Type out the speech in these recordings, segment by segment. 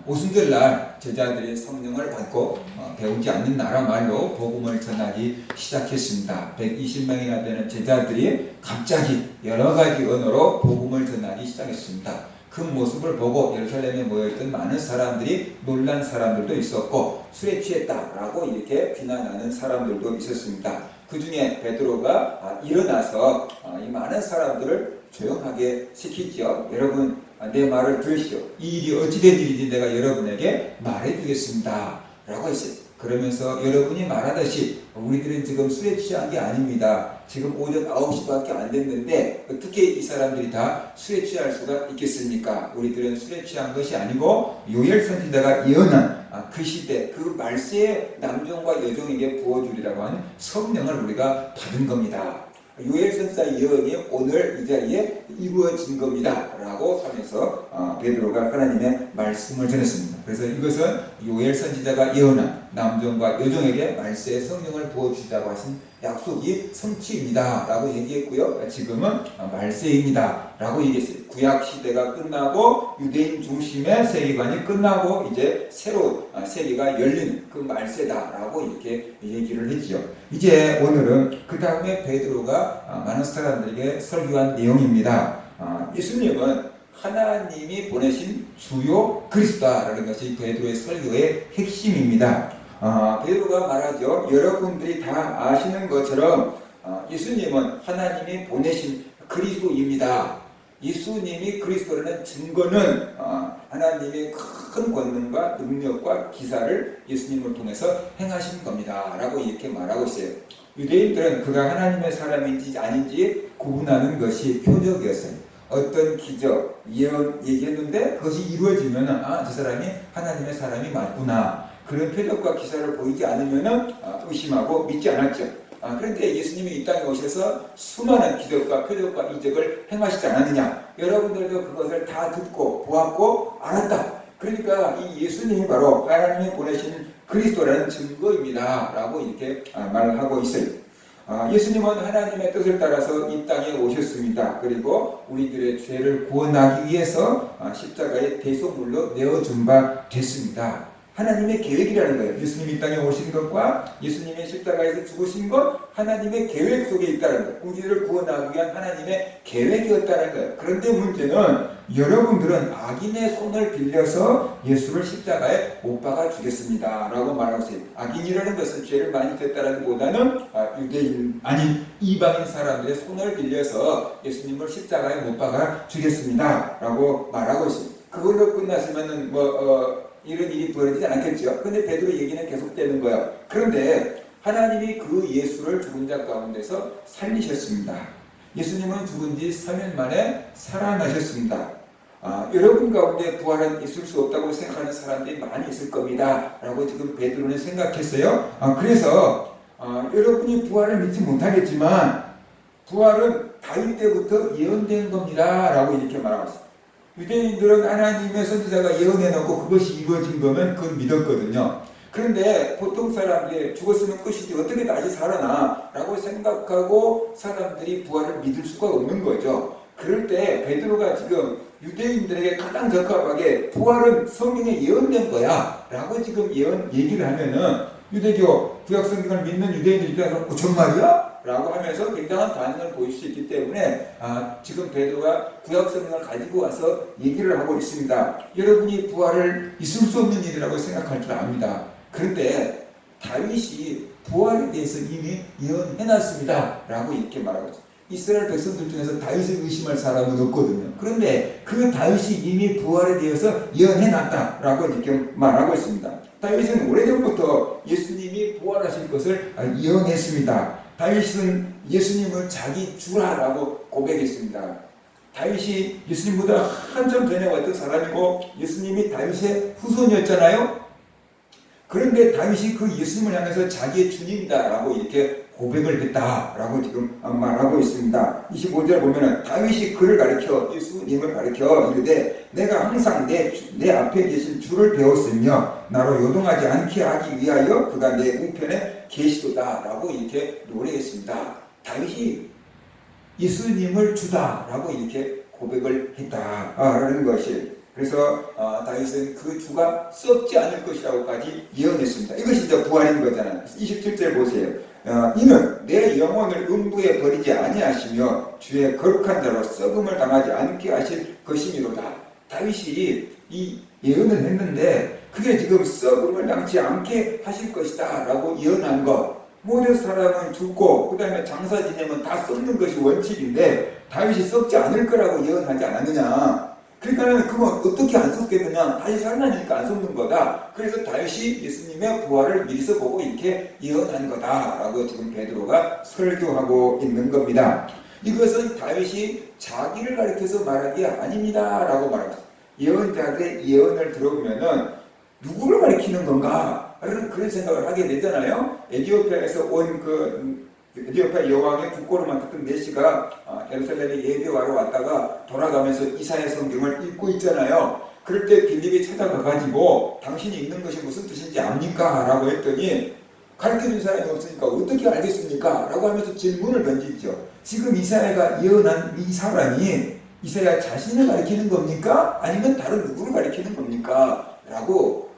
오순절날 제자들이 성령을 받고 배우지 않는 나라 말로 복음을 전하기 시작했습니다. 120명이나 되는 제자들이 갑자기 여러 가지 언어로 복음을 전하기 시작했습니다. 그 모습을 보고 예루살렘에 모여있던 많은 사람들이 놀란 사람들도 있었고 술에 취했다라고 이렇게 비난하는 사람들도 있었습니다. 그 중에 베드로가 일어나서 이 많은 사람들을 조용하게 시키죠. 여러분 내 말을 들으시오. 이 일이 어찌된 일인지 내가 여러분에게 말해주겠습니다 라고 했어요. 그러면서 여러분이 말하듯이 우리들은 지금 술에 취한 게 아닙니다. 지금 오전 9시밖에 안 됐는데 어떻게 이 사람들이 다 술에 취할 수가 있겠습니까? 우리들은 술에 취한 것이 아니고 요엘 선지자가 예언한 그 시대 그 말세의 남종과 여종에게 부어주리라고 하는 성령을 우리가 받은 겁니다. 요엘 선지자 예언이 오늘 이 자리에 이루어진 겁니다 라고 하면서 베드로가 하나님의 말씀을 전했습니다. 그래서 이것은 요엘 선지자가 예언한 남종과 여종에게 말세의 성령을 부어주시다고 하신 약속이 성취입니다 라고 얘기했고요. 지금은 말세입니다 라고 얘기했어요. 구약 시대가 끝나고 유대인 중심의 세계관이 끝나고 이제 새로운 세계가 열리는 그 말세다 라고 이렇게 얘기를 했죠. 이제 오늘은 그 다음에 베드로가 많은 사람들에게 설교한 내용입니다. 예수님은 하나님이 보내신 주요 그리스도라는 것이 베드로의 설교의 핵심입니다. 베드로가 말하죠. 여러분들이 다 아시는 것처럼 예수님은 하나님이 보내신 그리스도입니다. 예수님이 그리스도라는 증거는 하나님의 큰 권능과 능력과 기사를 예수님을 통해서 행하신 겁니다 라고 이렇게 말하고 있어요. 유대인들은 그가 하나님의 사람인지 아닌지 구분하는 것이 표적이었어요. 어떤 기적, 예언 얘기했는데 그것이 이루어지면 저 사람이 하나님의 사람이 맞구나. 그런 표적과 기사를 보이지 않으면 의심하고 믿지 않았죠. 그런데 예수님이 이 땅에 오셔서 수많은 기적과 표적과 이적을 행하시지 않았느냐. 여러분들도 그것을 다 듣고 보았고 알았다. 그러니까 이 예수님이 바로 하나님이 보내신 그리스도라는 증거입니다 라고 이렇게 말을 하고 있어요. 예수님은 하나님의 뜻을 따라서 이 땅에 오셨습니다. 그리고 우리들의 죄를 구원하기 위해서 십자가의 대속물로 내어준 바 됐습니다. 하나님의 계획이라는 거예요. 예수님이 이 땅에 오신 것과 예수님의 십자가에서 죽으신 것 하나님의 계획 속에 있다는 거예요. 우리를 구원하기 위한 하나님의 계획이었다는 거예요. 그런데 문제는 여러분들은 악인의 손을 빌려서 예수를 십자가에 못 박아 주겠습니다 라고 말하세요. 악인이라는 것은 죄를 많이 졌다는 보다는 유대인 아닌 이방인 사람들의 손을 빌려서 예수님을 십자가에 못 박아 주겠습니다 라고 말하고 있습니다. 그걸로 끝났으면은 이런 일이 벌어지지 않겠죠. 그런데 베드로 얘기는 계속되는 거예요. 그런데 하나님이 그 예수를 죽은 자 가운데서 살리셨습니다. 예수님은 죽은 지 3일 만에 살아나셨습니다. 여러분 가운데 부활은 있을 수 없다고 생각하는 사람들이 많이 있을 겁니다 라고 지금 베드로는 생각했어요. 그래서 여러분이 부활을 믿지 못하겠지만 부활은 다윗 때부터 예언된 겁니다 라고 이렇게 말하고 있습니다. 유대인들은 하나님의 선지자가 예언해놓고 그것이 이루어진 거면 그건 믿었거든요. 그런데 보통 사람들이 죽었으면 끝이지 어떻게 다시 살아나 라고 생각하고 사람들이 부활을 믿을 수가 없는 거죠. 그럴 때 베드로가 지금 유대인들에게 가장 적합하게 부활은 성경에 예언된 거야 라고 지금 얘기를 하면은 유대교 구약 성경을 믿는 유대인들 입장에서 정말이야? 라고 하면서 굉장한 반응을 보일 수 있기 때문에 지금 베드로가 구약 성경을 가지고 와서 얘기를 하고 있습니다. 여러분이 부활을 있을 수 없는 일이라고 생각할 줄 압니다. 그런데 다윗이 부활에 대해서 이미 예언해놨습니다 라고 이렇게 말하고 있습니다. 이스라엘 백성들 중에서 다윗을 의심할 사람은 없거든요. 그런데 그 다윗이 이미 부활에 대해서 예언해놨다 라고 이렇게 말하고 있습니다. 다윗은 오래전부터 예수님이 부활하실 것을 예언했습니다. 다윗은 예수님을 자기 주라라고 고백했습니다. 다윗이 예수님보다 한참 전에 왔던 사람이고 예수님이 다윗의 후손이었잖아요. 그런데 다윗이 그 예수님을 향해서 자기의 주님이다라고 이렇게 고백을 했다라고 지금 말하고 있습니다. 25절 보면은 다윗이 그를 가리켜 예수님을 가리켜 이르되 내가 항상 내 앞에 계신 주를 배웠으며 나로 요동하지 않게 하기 위하여 그가 내 우편에 계시도다라고 이렇게 노래했습니다. 다윗이 예수님을 주다라고 이렇게 고백을 했다라는 것이 그래서 다윗은 그 주가 썩지 않을 것이라고까지 예언했습니다. 이것이 이제 부활인 거잖아요. 27절 보세요. 이는 내 영혼을 음부에 버리지 아니하시며 주의 거룩한 자로 썩음을 당하지 않게 하실 것이미로다. 다윗이 이 예언을 했는데 그게 지금 썩음을 당치 않게 하실 것이다 라고 예언한 것. 모든 사람은 죽고 그 다음에 장사 지내면 다 썩는 것이 원칙인데 다윗이 썩지 않을 거라고 예언하지 않았느냐. 그러니까 그건 어떻게 안 썩겠느냐. 다시 살아나니까 안 썩는 거다. 그래서 다윗이 예수님의 부활을 미리서 보고 이렇게 예언한 거다라고 지금 베드로가 설교하고 있는 겁니다. 이것은 다윗이 자기를 가리켜서 말한 게 아닙니다 라고 말합니다. 예언자들의 예언을 들어보면은 누구를 가리키는 건가? 그런 생각을 하게 되잖아요. 에티오피아에서 온 에티오피아 여왕의 국고를 맡았던 내시가 예루살렘에 예배하러 왔다가 돌아가면서 이사야 성경을 읽고 있잖아요. 그럴 때 빌립이 찾아가가지고 당신이 읽는 것이 무슨 뜻인지 압니까? 라고 했더니 가르쳐준 사람이 없으니까 어떻게 알겠습니까? 라고 하면서 질문을 던지죠. 지금 이사야가 예언한 이 사람이 이사야 자신을 가리키는 겁니까? 아니면 다른 누구를 가리키는 겁니까? 라고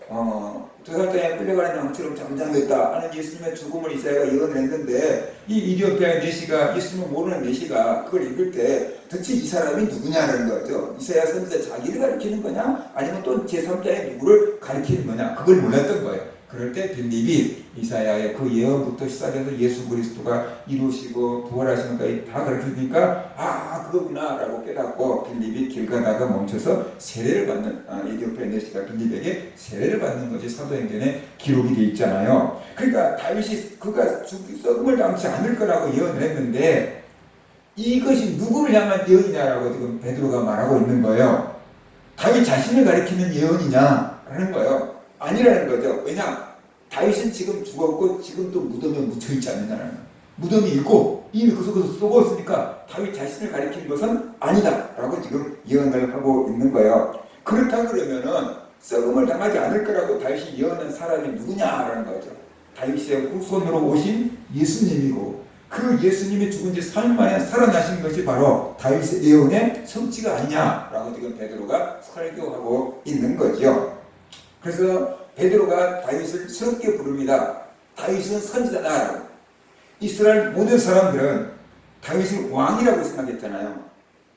도살장에 끌려가는 양처럼 잠잠했다 하는 예수님의 죽음을 이사야가 예언을 했는데 이 이디오피아의 내시가 예수님을 모르는 내시가 그걸 읽을 때 도대체 이 사람이 누구냐는 거죠. 이사야 선지자 자기를 가리키는 거냐 아니면 또 제3자의 누구를 가리키는 거냐 그걸 몰랐던 거예요. 그럴 때 빌립이 이사야의 그 예언부터 시작해서 예수 그리스도가 이루시고 부활하시는 것까지 다 가르치니까 그거구나 라고 깨닫고 빌립이 길 가다가 멈춰서 세례를 받는 에티오피아 내시가 빌립에게 세례를 받는 것이 사도행전에 기록이 되어 있잖아요. 그러니까 다윗이 그가 썩음을 당치 않을 거라고 예언을 했는데 이것이 누구를 향한 예언이냐라고 지금 베드로가 말하고 있는 거예요. 다윗 자신을 가리키는 예언이냐라는 거예요. 아니라는 거죠. 왜냐? 다윗은 지금 죽었고 지금 또 무덤에 묻혀있지 않느냐는 거예요. 무덤이 있고 이미 그 속에서 썩었으니까 다윗 자신을 가리키는 것은 아니다 라고 지금 예언을 하고 있는 거예요. 그렇다 그러면은 썩음을 당하지 않을 거라고 다윗이 예언한 사람이 누구냐라는 거죠. 다윗의 후손으로 오신 예수님이고 그 예수님이 죽은 지 3일 만에 살아나신 것이 바로 다윗의 예언의 성취가 아니냐라고 지금 베드로가 설교하고 있는 거죠. 그래서 베드로가 다윗을 새롭게 부릅니다. 다윗은 선지자다. 이스라엘 모든 사람들은 다윗을 왕이라고 생각했잖아요.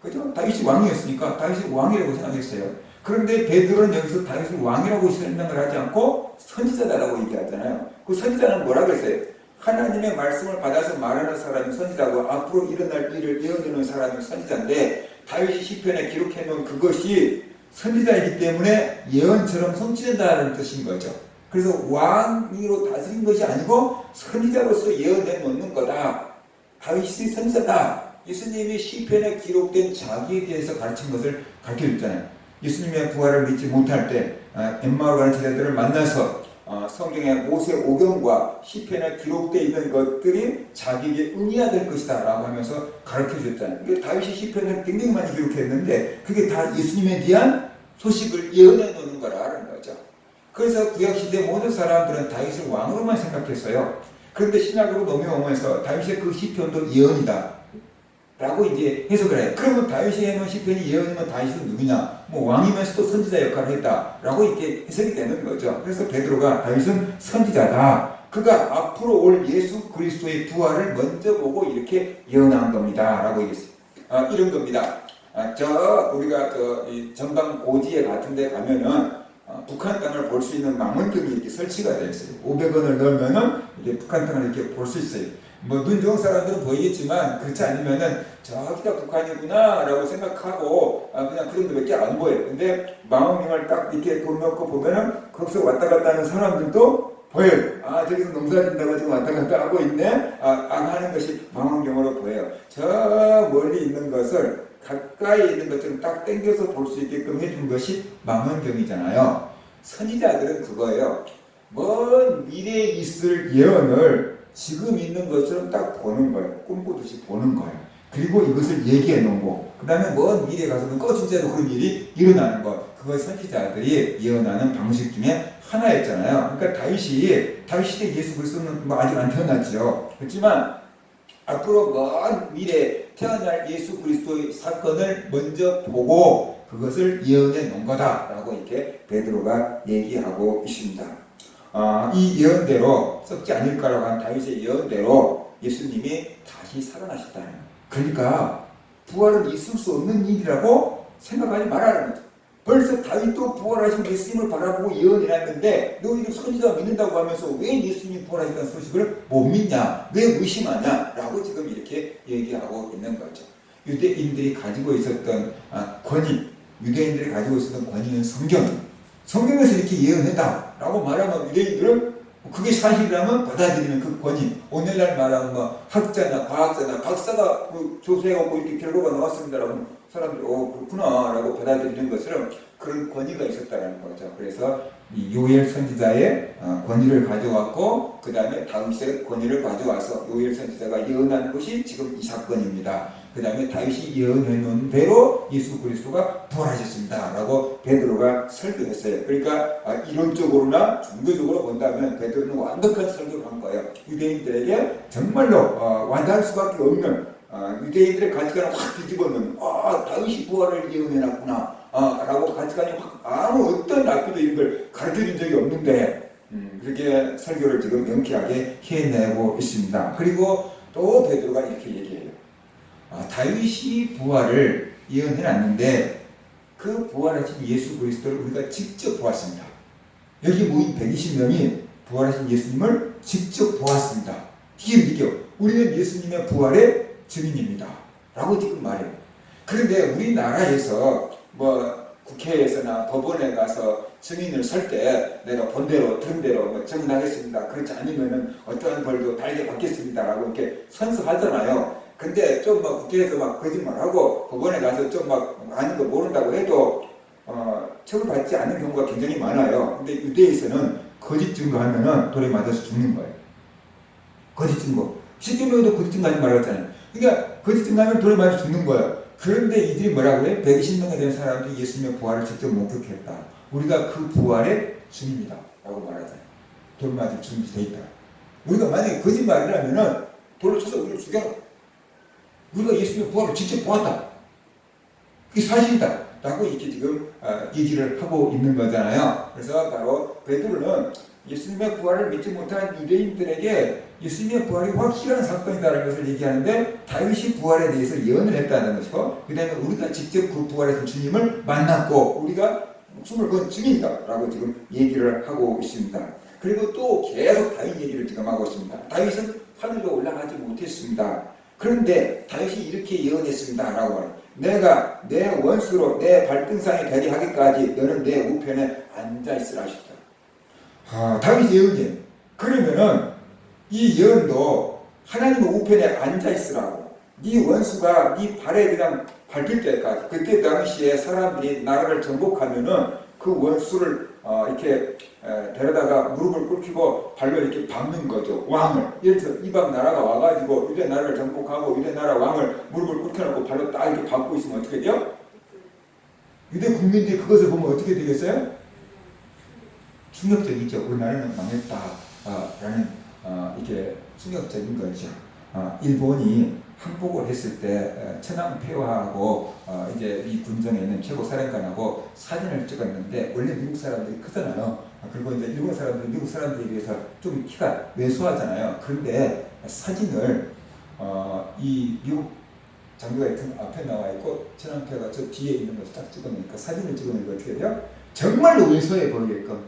그죠? 다윗이 왕이었으니까 다윗이 왕이라고 생각했어요. 그런데 베드로는 여기서 다윗을 왕이라고 설명을 하지 않고 선지자다라고 얘기하잖아요. 그 선지자는 뭐라고 했어요? 하나님의 말씀을 받아서 말하는 사람이 선지자고 앞으로 일어날 일을 예언하는 사람이 선지자인데 다윗이 시편에 기록해 놓은 그것이 선지자이기 때문에 예언처럼 성취된다는 뜻인 거죠. 그래서 왕으로 다스린 것이 아니고 선지자로서 예언해 놓는 거다. 다윗이 선지자다. 예수님이 시편에 기록된 자기에 대해서 가르친 것을 가르쳐줬잖아요. 예수님의 부활을 믿지 못할 때 엠마오 가는 제자들을 만나서 성경의 모세 오경과 시편에 기록되어 있는 것들이 자기에게 은혜가 될 것이다 라고 하면서 가르쳐 줬잖아요. 그러니까 다윗이 시편을 굉장히 많이 기록했는데 그게 다 예수님에 대한 소식을 예언해 놓는 거라는 거죠. 그래서 구약시대 모든 사람들은 다윗을 왕으로만 생각했어요. 그런데 신약으로 넘어오면서 다윗의 그 시편도 예언이다 라고 이제 해석을 해요. 그러면 다윗이 해놓은 시편이 예언이면 다윗은 누구냐? 왕이면서도 선지자 역할을 했다 라고 이렇게 해석이 되는 거죠. 그래서 베드로가 다윗은 선지자다. 그가 앞으로 올 예수 그리스도의 부활을 먼저 보고 이렇게 예언한 겁니다 라고 얘기했어요. 이런 겁니다. 우리가 이 전방 고지에 같은 데 가면은 북한 땅을 볼 수 있는 망원경이 이렇게 설치가 되어 있어요. 500원을 넣으면은 이게 북한 땅을 이렇게 볼 수 있어요. 눈 좋은 사람들은 보이겠지만 그렇지 않으면은 저기가 북한이구나 라고 생각하고 그냥 그 정도밖에 안 보여요. 근데 망원경을 딱 이렇게 돈 넣고 보면은 거기서 왔다 갔다 하는 사람들도 보여요. 저기서 농사 짓는다고 지금 왔다 갔다 하고 있네 하는 것이 망원경으로 보여요. 저 멀리 있는 것을 가까이 있는 것처럼 딱 당겨서 볼 수 있게끔 해준 것이 망원경이잖아요. 선지자들은 그거예요. 먼 미래에 있을 예언을 지금 있는 것처럼 딱 보는 거예요. 꿈꾸듯이 보는 거예요. 그리고 이것을 얘기해 놓고 그 다음에 먼 미래에 가서는 진짜로 그런 일이 일어나는 것. 그걸 선지자들이 예언하는 방식 중에 하나였잖아요. 그러니까 다윗 시대 예수 그리스도는 아직 안 태어났죠. 그렇지만 앞으로 먼 미래에 태어날 예수 그리스도의 사건을 먼저 보고 그것을 예언해 놓은 거다라고 이렇게 베드로가 얘기하고 있습니다. 이 예언대로 썩지 않을 거라고 한 다윗의 예언대로 예수님이 다시 살아나셨다는 거예요. 그러니까 부활은 있을 수 없는 일이라고 생각하지 말라는 거죠. 벌써 다윗도 부활하신 예수님을 바라보고 예언해놨는데 너희들 선지자가 믿는다고 하면서 왜 예수님이 부활하셨다는 소식을 못 믿냐, 왜 의심하냐 라고 지금 이렇게 얘기하고 있는 거죠. 유대인들이 가지고 있었던 권위, 유대인들이 가지고 있었던 권위는 성경에서 이렇게 예언했다 라고 말하면 유대인들은 그게 사실이라면 받아들이는 그 권위, 오늘날 말하면 뭐 학자나 과학자나 박사가 조사해갖고 이렇게 결과가 나왔습니다라고 사람들이 그렇구나 라고 받아들이는 것처럼 그런 권위가 있었다는 거죠. 그래서 이 요엘 선지자의 권위를 가져왔고 그 다음에 다윗의 권위를 가져와서 요엘 선지자가 예언한 것이 지금 이 사건입니다. 그 다음에 다윗이 예언해 놓은 대로 예수 그리스도가 부활하셨습니다 라고 베드로가 설교했어요. 그러니까 이론적으로나 종교적으로 본다면 베드로는 완벽한 설교를 한 거예요. 유대인들에게 정말로 완전할 수밖에 없는 유대인들의 가치관을 확 뒤집어놓는 다윗이 부활을 예언해놨구나 라고 가치관이 확 아무 어떤 학교도 이런 걸 가르쳐준 적이 없는데 그렇게 설교를 지금 명쾌하게 해내고 있습니다. 그리고 또 베드로가 이렇게 얘기해요. 다윗이 부활을 예언해놨는데 그 부활하신 예수 그리스도를 우리가 직접 보았습니다. 여기 모인 120명이 부활하신 예수님을 직접 보았습니다. 이게 믿겨. 우리는 예수님의 부활의 증인입니다 라고 지금 말해요. 그런데 우리나라에서 뭐 국회에서나 법원에 가서 증인을 설 때 내가 본 대로 들은 대로 뭐 증인하겠습니다, 그렇지 않으면은 어떠한 벌도 달게 받겠습니다 라고 이렇게 선서하잖아요. 근데 좀 막 국회에서 막 거짓말하고 법원에 가서 좀 막 아는 거 모른다고 해도 처벌받지 않는 경우가 굉장히 많아요. 근데 유대에서는 거짓 증거하면은 돌에 맞아서 죽는 거예요. 거짓 증거. 실제로도 거짓 증거하지 말라고 했잖아요. 그러니까 거짓 증거하면 돌에 맞아서 죽는 거예요. 그런데 이들이 뭐라고 해요? 120명에 대한 사람들이 예수님의 부활을 직접 목격했다. 우리가 그 부활의 증인이다 라고 말하잖아요. 돌 맞을 준비 돼 있다. 우리가 만약에 거짓말이라면은 돌로 쳐서 우리를 죽여. 우리가 예수님의 부활을 직접 보았다. 그게 사실이다 라고 이렇게 지금 얘기를 하고 있는 거잖아요. 그래서 바로 베드로는 예수님의 부활을 믿지 못한 유대인들에게 예수님의 부활이 확실한 사건이다라는 것을 얘기하는데 다윗이 부활에 대해서 예언을 했다는 것이고 그 다음에 우리가 직접 그 부활의 주님을 만났고 우리가 목숨을 건 증인이다라고 지금 얘기를 하고 있습니다. 그리고 또 계속 다윗 얘기를 지금 하고 있습니다. 다윗은 하늘로 올라가지 못했습니다. 그런데 다윗이 이렇게 예언했습니다 라고 말해요. 내가 내 원수로 내 발등상이 되게 하기까지 너는 내 우편에 앉아있으라 하셨다. 다윗 예언이에요. 그러면은 이 예언도 하나님의 우편에 앉아있으라고 네 원수가 네 발에 그냥 밟힐 때까지 그때 당시에 사람들이 나라를 정복하면은 그 원수를 이렇게 데려다가 무릎을 꿇히고 발로 이렇게 밟는 거죠. 왕을. 예를 들어서 이방 나라가 와가지고 유대 나라를 정복하고 유대 나라 왕을 무릎을 꿇혀놓고 발로 딱 이렇게 밟고 있으면 어떻게 돼요? 유대 국민들이 그것을 보면 어떻게 되겠어요? 충격적이죠. 우리나라는 망했다라는 이게 충격적인 거죠. 일본이 항복을 했을 때 천황폐하하고 이제 이 군정에 있는 최고 사령관하고 사진을 찍었는데 원래 미국 사람들이 크잖아요. 그리고 이제 일본 사람들은 미국 사람들에 비해서 좀 키가 왜소하잖아요. 그런데 사진을 이 미국 장교가 앞에 나와 있고 천황폐가 저 뒤에 있는 것을 딱 찍어놓으니까 사진을 찍어놓으니까 어떻게 돼요? 정말로 왜소해 보이게끔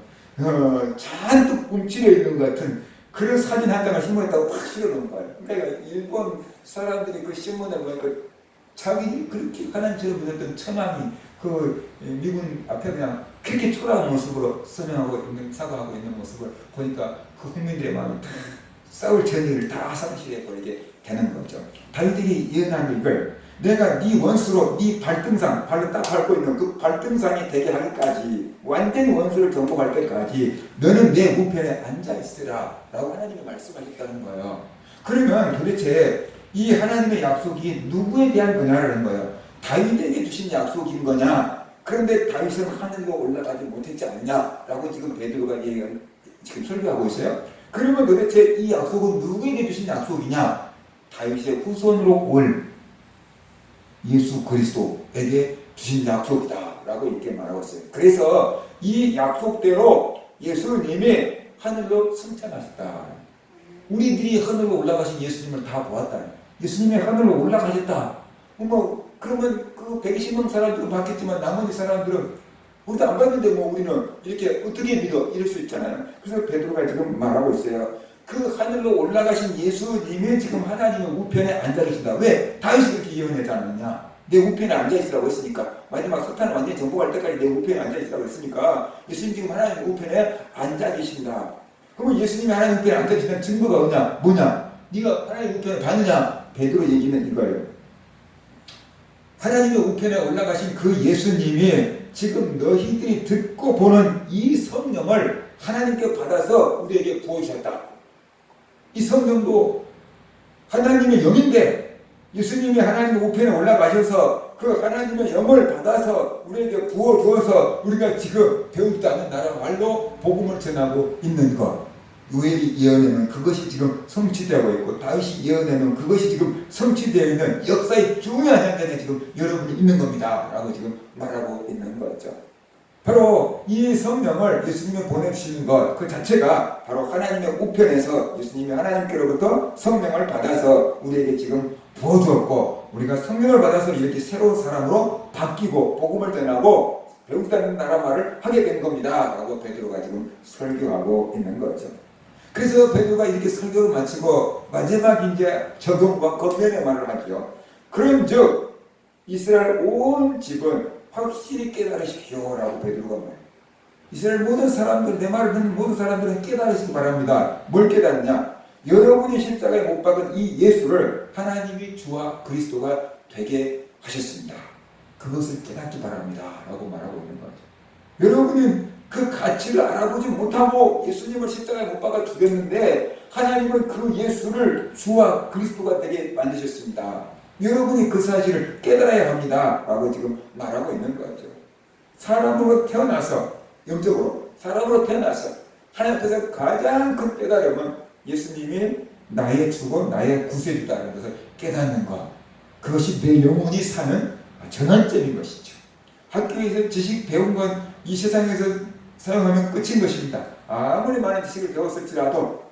잔뜩 움츠려 있는 것 같은 그런 사진 한 장을 신문에다가 확 실어놓은 거예요. 그러니까 일본 사람들이 그 신문을 보니까 자기들이 그렇게 하나님처럼 믿었던 천황이 그 미군 앞에 그냥 그렇게 초라한 모습으로 서명하고 있는, 사과하고 있는 모습을 보니까 그 국민들의 마음이 다 싸울 전의를 다 상실해버리게 되는 거죠. 다윗이 예언한 이걸 내가 네 원수로 네 발등상, 발로 딱 밟고 있는 그 발등상이 되게 하기까지 완전히 원수를 정복할 때까지 너는 내 우편에 앉아있으라 라고 하나님이 말씀하셨다는 거예요. 그러면 도대체 이 하나님의 약속이 누구에 대한 거냐라는 거예요. 다윗에게 주신 약속인 거냐? 그런데 다윗은 하늘로 올라가지 못했지 않느냐? 라고 지금 베드로가 지금 설교하고 있어요. 그러면 도대체 이 약속은 누구에게 주신 약속이냐? 다윗의 후손으로 올 예수 그리스도에게 주신 약속이다 라고 이렇게 말하고 있어요. 그래서 이 약속대로 예수님이 하늘로 승천하셨다. 우리들이 하늘로 올라가신 예수님을 다 보았다. 예수님이 하늘로 올라가셨다. 그러면 그 120명 사람들은 봤겠지만 나머지 사람들은 우리도 안 봤는데 우리는 이렇게 어떻게 믿어? 이럴 수 있잖아요. 그래서 베드로가 지금 말하고 있어요. 그 하늘로 올라가신 예수님이 지금 하나님의 우편에 앉아 계신다. 왜? 다윗이 그렇게 예언하지 않았냐? 내 우편에 앉아 있으라고 했으니까. 마지막 사탄을 완전히 정복할 때까지 내 우편에 앉아 있으라고 했으니까 예수님 지금 하나님의 우편에 앉아 계신다. 그러면 예수님이 하나님 우편에 앉아 계시는 증거가 뭐냐? 뭐냐? 네가 하나님 우편에 봤느냐? 베드로 얘기는 이거예요. 하나님의 우편에 올라가신 그 예수님이 지금 너희들이 듣고 보는 이 성령을 하나님께 받아서 우리에게 부어주셨다. 이 성령도 하나님의 영인데 예수님이 하나님의 우편에 올라가셔서 그 하나님의 영을 받아서 우리에게 부어주어서 우리가 지금 배우지도 않는 나라 말로 복음을 전하고 있는 것. 요엘이 예언에는 그것이 지금 성취되고 있고 다윗이 예언에는 그것이 지금 성취되어 있는 역사의 중요한 현장에 지금 여러분이 있는 겁니다 라고 지금 말하고 있는 거죠. 바로 이 성령을 예수님이 보내주시는 것 그 자체가 바로 하나님의 우편에서 예수님이 하나님께로부터 성령을 받아서 우리에게 지금 부어주었고 우리가 성령을 받아서 이렇게 새로운 사람으로 바뀌고 복음을 전하고 배우지 않는 나라 말을 하게 된 겁니다 라고 베드로가 지금 설교하고 있는 거죠. 그래서 베드로가 이렇게 설교를 마치고 마지막 이제 적용과 겉면의 말을 하죠. 그런즉 이스라엘 온 집은 확실히 깨달으십시오 라고 베드로가 말해요. 이스라엘 모든 사람들, 내 말을 듣는 모든 사람들은 깨달으시기 바랍니다. 뭘 깨닫냐? 여러분이 십자가에 못 박은 이 예수를 하나님이 주와 그리스도가 되게 하셨습니다. 그것을 깨닫기 바랍니다 라고 말하고 있는 거죠. 여러분이 그 가치를 알아보지 못하고 예수님을 십자가에 못 박아 죽였는데 하나님은 그 예수를 주와 그리스도가 되게 만드셨습니다. 여러분이 그 사실을 깨달아야 합니다 라고 지금 말하고 있는 거죠. 사람으로 태어나서 영적으로 사람으로 태어나서 하나님 앞에서 가장 큰 깨달음은 예수님이 나의 주고 나의 구세주다는 것을 깨닫는 것. 그것이 내 영혼이 사는 전환점인 것이죠. 학교에서 지식 배운 건 이 세상에서 사용하면 끝인 것입니다. 아무리 많은 지식을 배웠을지라도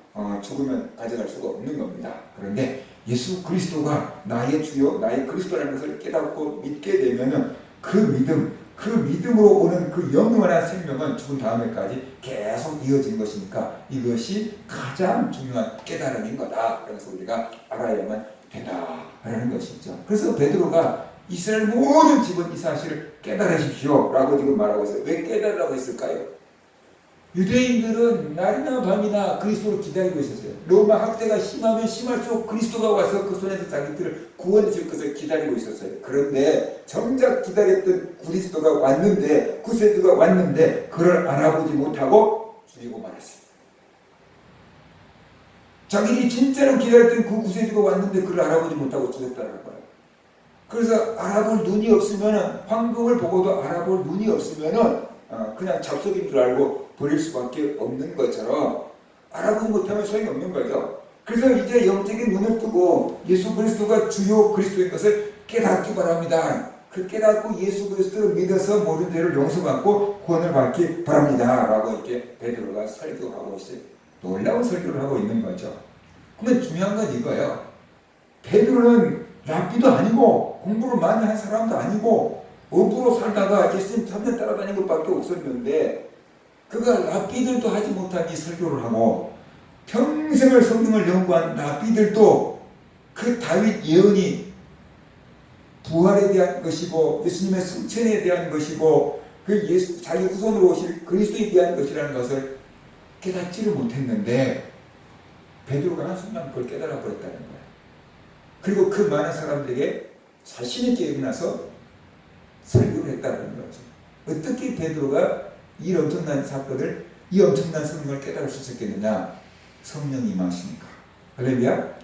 죽으면 가져갈 수가 없는 겁니다. 그런데 예수 그리스도가 나의 주요 나의 그리스도라는 것을 깨닫고 믿게 되면은 그 믿음으로 오는 그 영원한 생명은 죽은 다음에까지 계속 이어진 것이니까 이것이 가장 중요한 깨달음인 거다. 그래서 우리가 알아야만 되다라는 것이죠. 그래서 베드로가 이스라엘 모든 집은 이 사실을 깨달으십시오 라고 지금 말하고 있어요. 왜 깨달으라고 했을까요? 유대인들은 날이나 밤이나 그리스도를 기다리고 있었어요. 로마 학대가 심하면 심할수록 그리스도가 와서 그 손에서 자기들을 구원해 줄 것을 기다리고 있었어요. 그런데 정작 기다렸던 그리스도가 왔는데 구세주가 왔는데 그를 알아보지 못하고 죽이고 말았어요. 자기들이 진짜로 기다렸던 그 구세주가 왔는데 그를 알아보지 못하고 죽였다는 거예요. 그래서 알아볼 눈이 없으면 황금을 보고도 알아볼 눈이 없으면 그냥 잡속인 줄 알고 버릴 수밖에 없는 것처럼 알아보지 못하면 소용이 없는 거죠. 그래서 이제 영적인 눈을 뜨고 예수 그리스도가 주요 그리스도인 것을 깨닫기 바랍니다. 그 깨닫고 예수 그리스도를 믿어서 모든 죄를 용서받고 구원을 받기 바랍니다 라고 이렇게 베드로가 설교하고 있어요. 놀라운 설교를 하고 있는 거죠. 근데 중요한 건 이거예요. 베드로는 랍비도 아니고 공부를 많이 한 사람도 아니고 어부로 살다가 예수님 3년 따라다닌 것밖에 없었는데 그가 랍비들도 하지 못한 이 설교를 하고 평생을 성경을 연구한 랍비들도 그 다윗 예언이 부활에 대한 것이고 예수님의 승천에 대한 것이고 그 예수 자기 후손으로 오실 그리스도에 대한 것이라는 것을 깨닫지를 못했는데 베드로가 한순간 그걸 깨달아 버렸다는 거예요. 그리고 그 많은 사람들에게 자신 있게 일어나서 설교를 했다는 거죠. 어떻게 베드로가 이 엄청난 사건을 이 엄청난 성령을 깨달을 수 있었겠느냐? 성령이 임하시니까. 할렐루야.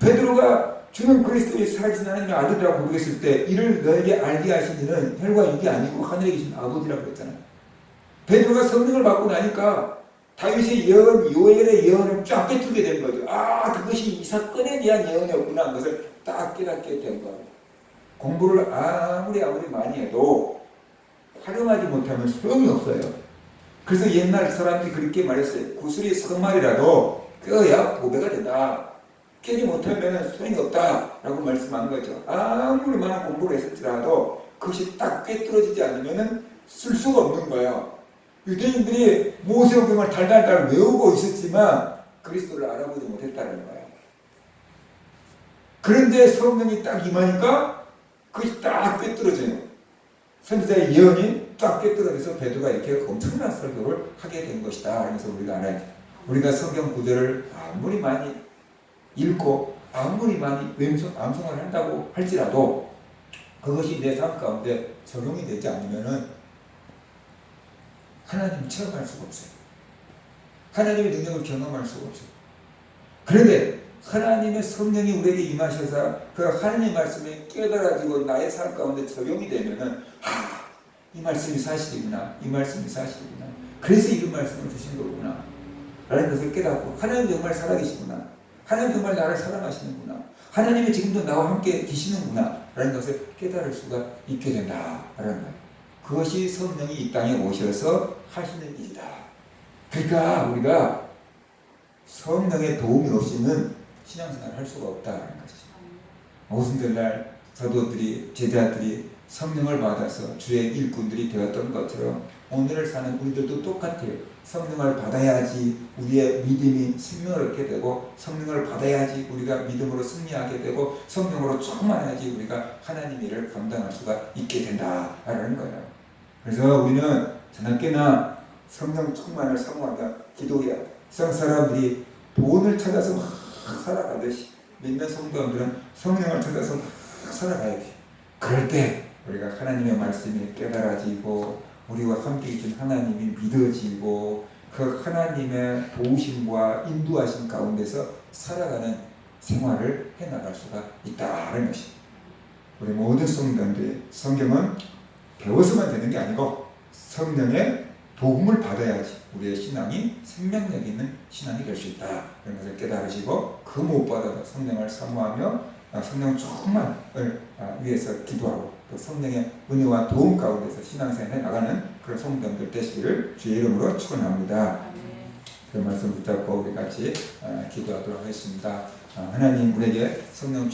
베드로가 주는 그리스도의 살아계신 하나님의 아들이라고 고백했을 때 이를 너에게 알게 하신 이는 혈과 육이 아니고 하늘에 계신 아버지라고 그랬잖아요. 베드로가 성령을 받고 나니까 다윗의 예언, 요엘의 예언을 쫙 깨뜨리게 된 거죠. 아, 그것이 이 사건에 대한 예언이었구나 하는 것을 딱 깨닫게 된 거예요. 공부를 아무리 많이 해도 활용하지 못하면 소용이 없어요. 그래서 옛날 사람들이 그렇게 말했어요. 구슬이 서말이라도 껴야 보배가 된다. 깨지 못하면 소용이 없다라고 말씀한 거죠. 아무리 많은 공부를 했을지라도 그것이 딱 꿰뚫어지지 않으면 쓸 수가 없는 거예요. 유대인들이 모세오경을 달달달 외우고 있었지만 그리스도를 알아보지 못했다는 거예요. 그런데 성령이 딱 임하니까 그것이 딱 꿰뚫어져요. 선지자의 예언이 딱 꿰뚫어져서 베드로가 이렇게 엄청난 설교를 하게 된 것이다. 그래서 우리가 알아야 돼요. 우리가 성경 구절을 아무리 많이 읽고 아무리 많이 암송을 한다고 할지라도 그것이 내 삶 가운데 적용이 되지 않으면은 하나님을 체험할 수가 없어요. 하나님의 능력을 경험할 수가 없어요. 그런데 하나님의 성령이 우리에게 임하셔서 그 하나님의 말씀이 깨달아지고 나의 삶 가운데 적용이 되면은 이 말씀이 사실이구나. 이 말씀이 사실이구나. 그래서 이런 말씀을 주신 거구나. 라는 것을 깨닫고 하나님 정말 살아계시구나. 하나님 정말 나를 사랑하시는구나. 하나님이 지금도 나와 함께 계시는구나. 라는 것을 깨달을 수가 있게 된다. 라는 거예요. 그것이 성령이 이 땅에 오셔서 하시는 일이다. 그러니까 우리가 성령의 도움이 없이는 신앙생활을 할 수가 없다는 것이죠. 오순절날 사도들이 제자들이 성령을 받아서 주의 일꾼들이 되었던 것처럼 오늘을 사는 우리들도 똑같아요. 성령을 받아야지 우리의 믿음이 생명을 얻게 되고 성령을 받아야지 우리가 믿음으로 승리하게 되고 성령으로 충만해야지 우리가 하나님의 일을 감당할 수가 있게 된다라는 거예요. 그래서 우리는 저녁에나 성령 충만을 사모하며 기도해야 세상 사람들이 돈을 찾아서 막 살아가듯이 믿는 성도들은 성령을 찾아서 막 살아가야 돼. 그럴 때 우리가 하나님의 말씀이 깨달아지고 우리와 함께 계신 하나님이 믿어지고 그 하나님의 도우심과 인도하심 가운데서 살아가는 생활을 해나갈 수가 있다는 것입니다. 우리 모든 성도들이 성경은 배워서만 되는 게 아니고 성령의 도움을 받아야지 우리의 신앙이 생명력 있는 신앙이 될 수 있다. 그런 것을 깨달으시고 그 무엇보다 성령을 사모하며 성령 충만을 위해서 기도하고 또 성령의 은혜와 도움 가운데서 신앙생활에 나가는 그런 성도들 되시기를 주의 이름으로 축원합니다. 그 말씀 붙잡고 우리 같이 기도하도록 하겠습니다. 하나님 우리에게 성령